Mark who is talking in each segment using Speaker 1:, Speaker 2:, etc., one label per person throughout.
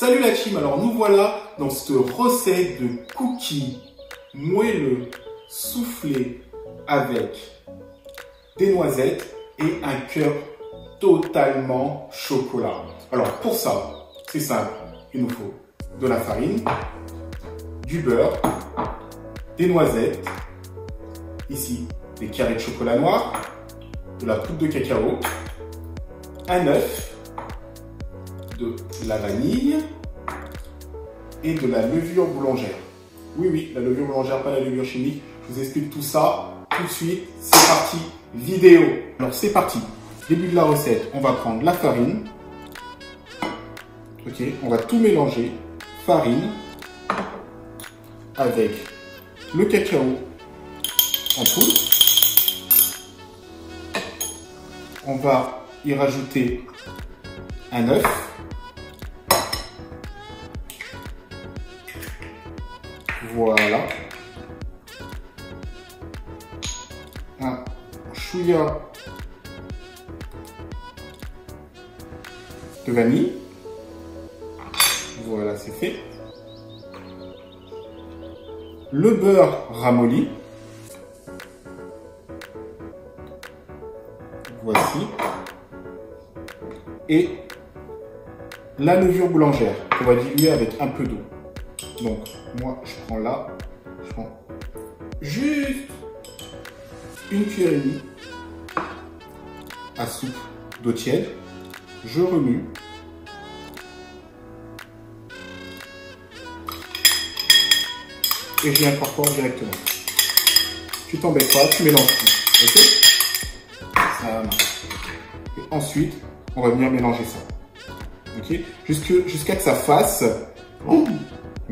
Speaker 1: Salut la team, alors nous voilà dans cette recette de cookies moelleux soufflés avec des noisettes et un cœur totalement chocolat. Alors pour ça, c'est simple, il nous faut de la farine, du beurre, des noisettes, ici des carrés de chocolat noir, de la poudre de cacao, un œuf, de la vanille et de la levure boulangère. Oui, la levure boulangère, pas la levure chimique. Je vous explique tout ça tout de suite. C'est parti, vidéo. Alors c'est parti. Début de la recette, on va prendre la farine. Ok, on va tout mélanger. Farine avec le cacao en poudre. On va y rajouter un œuf. Voilà. Un chouïa de vanille. Voilà, c'est fait. Le beurre ramolli. Voici. Et la levure boulangère qu'on va diluer avec un peu d'eau. Donc, moi, je prends là, je prends juste une cuillère et demie à soupe d'eau tiède. Je remue. Et je l'incorpore directement. Tu t'embêtes pas, tu mélanges tout. Ok? Ça marche. Et ensuite, on va venir mélanger ça. Ok? Jusqu'à que ça fasse...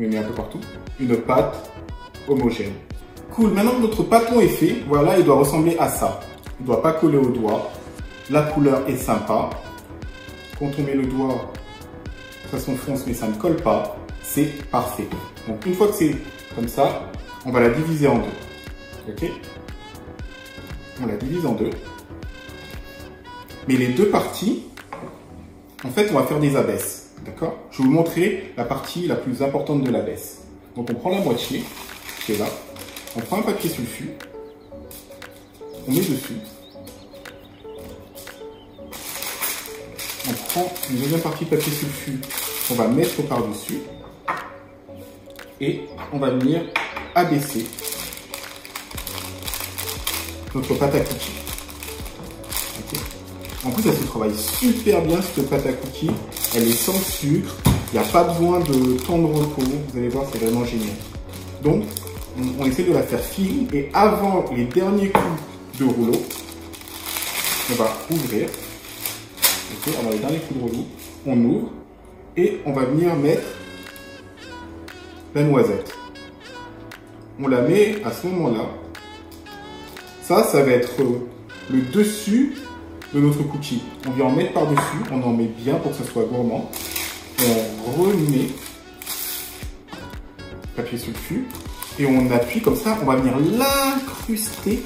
Speaker 1: Je mets un peu partout, une pâte homogène. Cool, maintenant que notre pâton est fait, voilà, il doit ressembler à ça. Il ne doit pas coller au doigt. La couleur est sympa. Quand on met le doigt, ça s'enfonce mais ça ne colle pas. C'est parfait. Donc une fois que c'est comme ça, on va la diviser en deux. Ok? On la divise en deux. Mais les deux parties, en fait, on va faire des abaisses. D'accord? Je vais vous montrer la partie la plus importante de l'abaisse. Donc on prend la moitié, qui est là. On prend un papier sulfure. On met dessus. On prend une deuxième partie de papier sulfure qu'on va mettre par-dessus. Et on va venir abaisser notre pâte à cookies. Okay. En plus, elle se travaille super bien, cette pâte à cookies. Elle est sans sucre. Il n'y a pas besoin de temps de repos. Vous allez voir, c'est vraiment génial. Donc, on essaie de la faire fine. Et avant les derniers coups de rouleau, on va ouvrir. Okay, avant les derniers coups de rouleau, on ouvre. Et on va venir mettre la noisette. On la met à ce moment-là. Ça va être le dessus de notre cookie. On vient en mettre par-dessus, on en met bien pour que ce soit gourmand. Et on remet papier sulfure et on appuie comme ça, on va venir l'incruster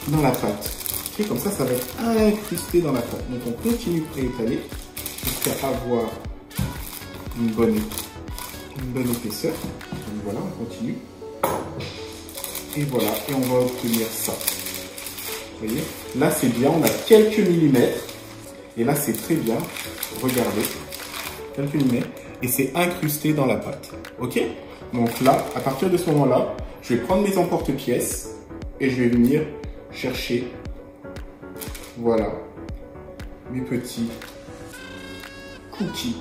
Speaker 1: dans la pâte. Et comme ça va être incrusté dans la pâte. Donc on continue à étaler jusqu'à avoir une bonne épaisseur. Donc voilà, on continue. Et voilà, et on va obtenir ça. Vous voyez, là c'est bien, on a quelques millimètres. Et là c'est très bien. Regardez, quelques millimètres. Et c'est incrusté dans la pâte. Ok? Donc là, à partir de ce moment-là, je vais prendre mes emporte-pièces et je vais venir chercher, voilà, mes petits cookies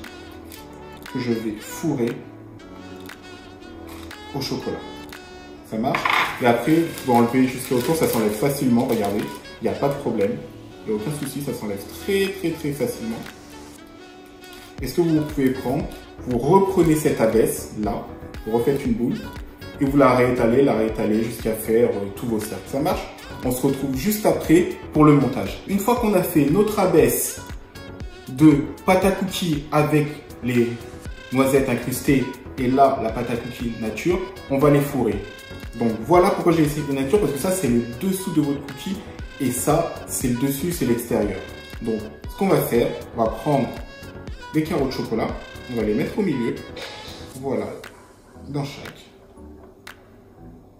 Speaker 1: que je vais fourrer au chocolat. Ça marche? Et après, vous enlevez jusqu'à autour, ça s'enlève facilement, regardez, il n'y a pas de problème. Il n'y a aucun souci, ça s'enlève très facilement. Et ce que vous pouvez prendre, vous reprenez cette abaisse, là, vous refaites une boule, et vous la réétalez jusqu'à faire tous vos cercles. Ça marche? On se retrouve juste après pour le montage. Une fois qu'on a fait notre abaisse de pâte à cookies avec les noisettes incrustées, et là, la pâte à cookies nature, on va les fourrer. Donc voilà pourquoi j'ai essayé de nature, parce que ça c'est le dessous de votre cookie et ça c'est le dessus, c'est l'extérieur. Donc ce qu'on va faire, on va prendre des carreaux de chocolat, On va les mettre au milieu. Voilà. Dans chaque.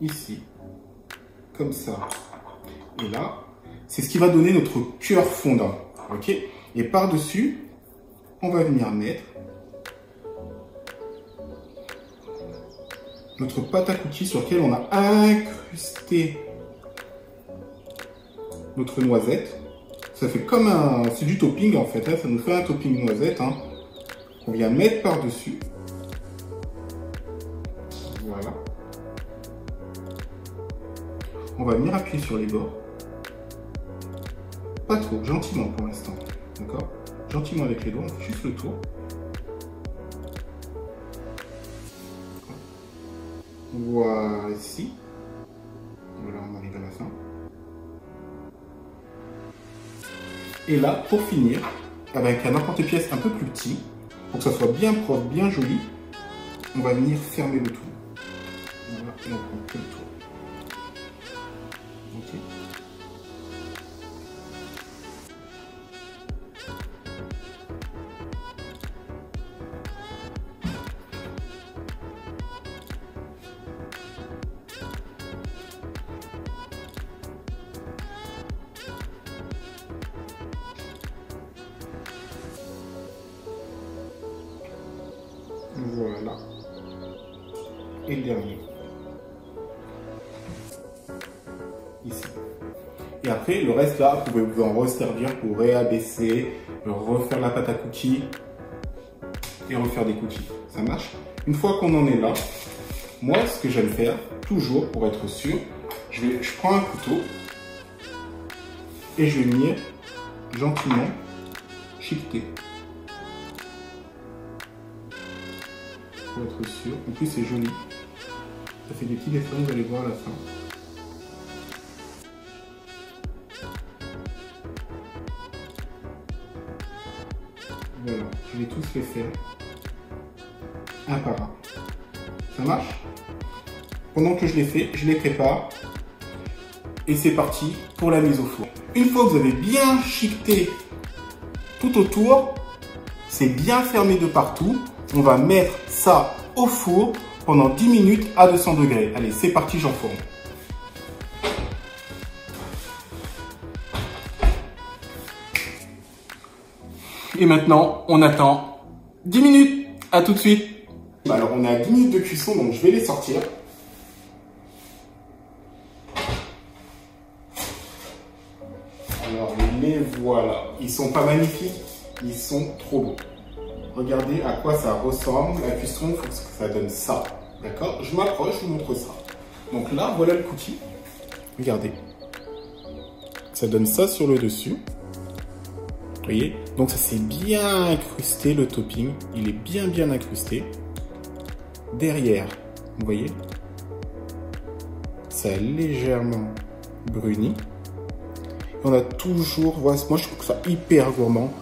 Speaker 1: Ici. Comme ça. Et là. C'est ce qui va donner notre cœur fondant. Ok? Et par-dessus, on va venir mettre notre pâte à cookies sur laquelle on a incrusté notre noisette. Ça fait comme un... C'est du topping en fait, hein. Ça nous fait un topping noisette. Hein. On vient mettre par-dessus. Voilà. On va venir appuyer sur les bords. Pas trop, gentiment pour l'instant. D'accord? Gentiment avec les doigts, on fait juste le tour. Voici. Voilà, on arrive à la fin. Et là, pour finir, avec un emporte-pièce un peu plus petit, pour que ça soit bien propre, bien joli, on va venir fermer le tout. Voilà, et on prend que le tour. Ok. Voilà. Et le dernier. Ici. Et après, le reste là, vous pouvez vous en resservir pour réabaisser, refaire la pâte à cookies et refaire des cookies. Ça marche? Une fois qu'on en est là, moi, ce que j'aime faire, toujours pour être sûr, je prends un couteau et je vais venir gentiment chiqueter. Pour être sûr. En plus, c'est joli. Ça fait des petits effets, vous allez voir à la fin. Voilà, je vais tous les faire un par un. Ça marche? Pendant que je les fais, je les prépare. Et c'est parti pour la mise au four. Une fois que vous avez bien chiqueté tout autour, c'est bien fermé de partout. On va mettre ça au four pendant 10 minutes à 200 degrés. Allez, c'est parti, j'enfourne. Et maintenant, on attend 10 minutes. À tout de suite. Alors, on est à 10 minutes de cuisson, donc je vais les sortir. Alors, les voilà. Ils sont pas magnifiques, ils sont trop beaux. Regardez à quoi ça ressemble. La cuisson, il faut que ça donne ça. D'accord? Je m'approche, je vous montre ça. Donc là, voilà le cookie. Regardez. Ça donne ça sur le dessus. Vous voyez? Donc ça s'est bien incrusté, le topping. Il est bien incrusté. Derrière, vous voyez? Ça a légèrement bruni. Et on a toujours... Moi, je trouve ça hyper gourmand.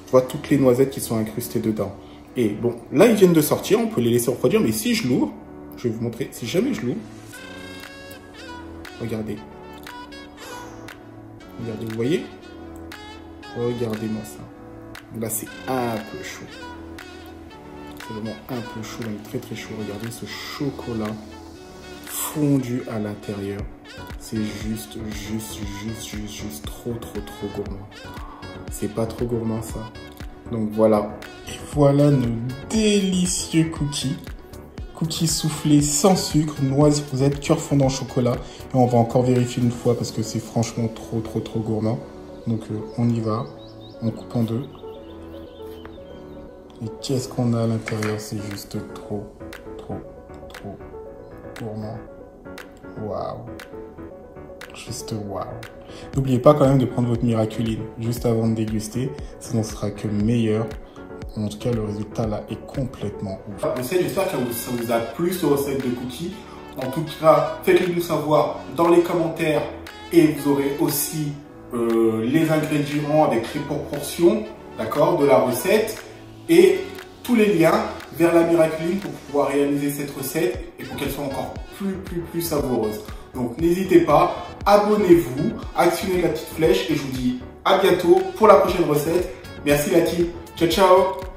Speaker 1: Je vois toutes les noisettes qui sont incrustées dedans. Et bon, là, ils viennent de sortir. On peut les laisser refroidir. Mais si je l'ouvre, je vais vous montrer. Si jamais je l'ouvre, regardez. Regardez, vous voyez? Regardez-moi ça. Là, c'est un peu chaud. C'est vraiment un peu chaud, même très chaud. Regardez ce chocolat fondu à l'intérieur. C'est juste trop gourmand. C'est pas trop gourmand ça. Donc voilà. Et voilà nos délicieux cookies. Cookies soufflés sans sucre, noisettes, cœur fondant chocolat. Et on va encore vérifier une fois parce que c'est franchement trop gourmand. Donc on y va. On coupe en deux. Et qu'est-ce qu'on a à l'intérieur? C'est juste trop gourmand. Waouh. Juste waouh. N'oubliez pas quand même de prendre votre Miraculine juste avant de déguster. Sinon ce sera que meilleur. En tout cas, le résultat là est complètement ouf. J'espère que ça vous a plu ce recette de cookies. En tout cas, faites-le nous savoir dans les commentaires. Et vous aurez aussi les ingrédients avec les proportions, d'accord, de la recette. Et tous les liens vers la Miraculine pour pouvoir réaliser cette recette et pour qu'elle soit encore plus savoureuse. Donc n'hésitez pas, abonnez-vous, actionnez la petite flèche et je vous dis à bientôt pour la prochaine recette. Merci la team, ciao ciao.